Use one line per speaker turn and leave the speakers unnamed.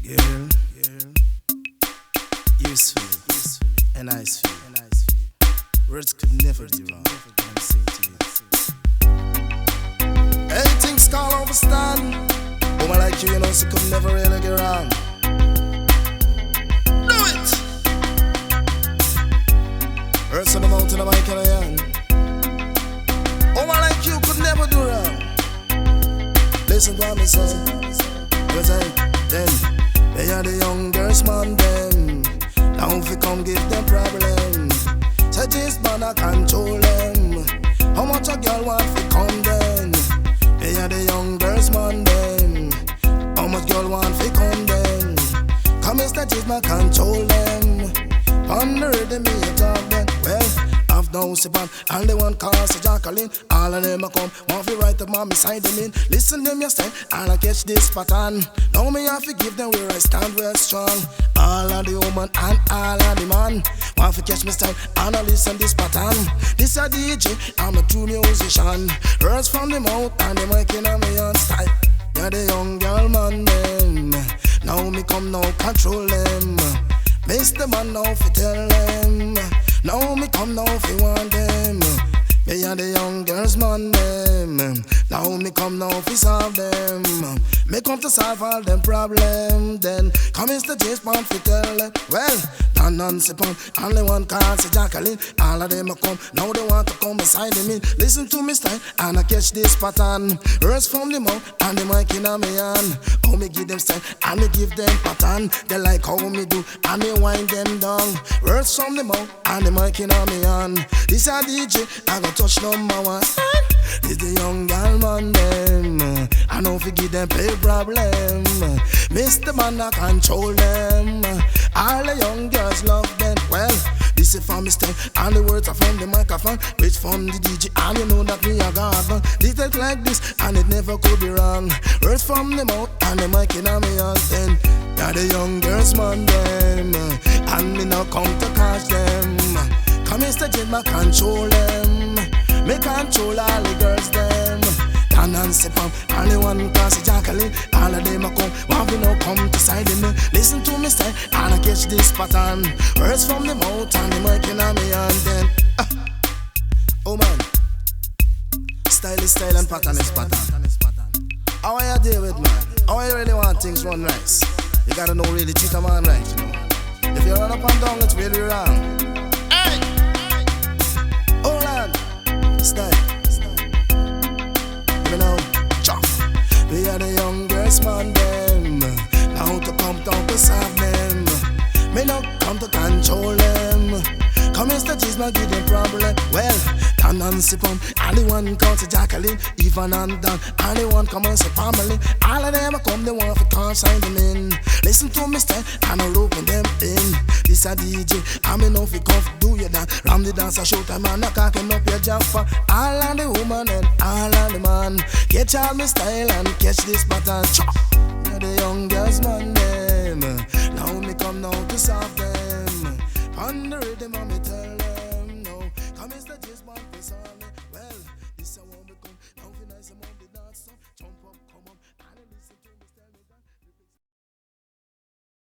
Girl, useful and nice for you. Words could never be wrong. I'm saying to you. Anything's called overstand. Woman like you, she could never really get wrong. Do it! Words on the mountain of my hand. Woman like you could never do wrong. Listen to what me say. Then they are the young girls, man, them. Now if you come give them problem, say this man I control them. How much a girl want to come then? They are the young girls, man, them. How much girl want to come then? Come and this man control them. Under the me a talk then. Well, I've no sipan, and they want cause a Jacqueline. All of them a come, want to write up on me side them in. Listen them you stand, and I catch this pattern. Now me have to give them where I stand well strong. All of the woman and all of the man want to catch me style, and I listen this pattern. This a DJ, I'm a true musician. Words from the mouth, and the mic in a me on style. Yeah, the young girl man them. Now me come now control them. Mr. Man now fi tell them. Now me come now fi want them. Me and the young girls man them. Now me come now fi solve them. Me come to solve all them problem. Then come Mr. James Bond fi tell them. Well, Dan Nancy Pond, only one cause a Jacqueline. All of them a come, now they want to come beside me in. Listen to me style, and I catch this pattern. Words from the mouth, and the mic in a me hand. How me give them style, and me give them pattern. They like how me do, and me wind them down. Words from the mouth, and the mic in a me hand. This a DJ, I go touch number one. This the young girl man them. I know fi give them pay problem. Mr. Man I control them. All the young girls love them. Well, this is from me style, and the words are from the microphone, which from the DJ, and you know that me a god. This take like this, and it never could be wrong. Words from the mouth, and the mic in a me hand. Then, yeah, the young girls man them, and me now come to catch them. Come Mr. Jim, I control them. Me control all the girls them. Dan Nancy Pam, only one cause a Jacqueline. All of them a come, want me now come to side me. Listen to me style, and I catch this pattern. Words from the mouth, and the mic in a me hand then. Oh man, style is style and pattern is pattern. How are you deal with man? How you really want things run nice? You gotta know really treat a man right, you know. If you run up and down, it's really wrong. Hey! Hold on. Style. You know, chop. We are the young girls, man, them. Now to come down to serve them. Me not come to control them. Come Mr. G's not give them problem. Well, Dan Nancy Pam, and the one called to Jacqueline. Even and Dan, and the one come and say family. All of them a come, they want to come sign them in. Listen to me style, and I'll open them in. This a DJ, I me know if you come do your dance. Ram the dance a show time, and I cocking up your jump for all of the woman and all of the man. Catch all me style and catch this pattern. Yeah, the young girls man them. Now me come now to solve them. On the rhythm of me tell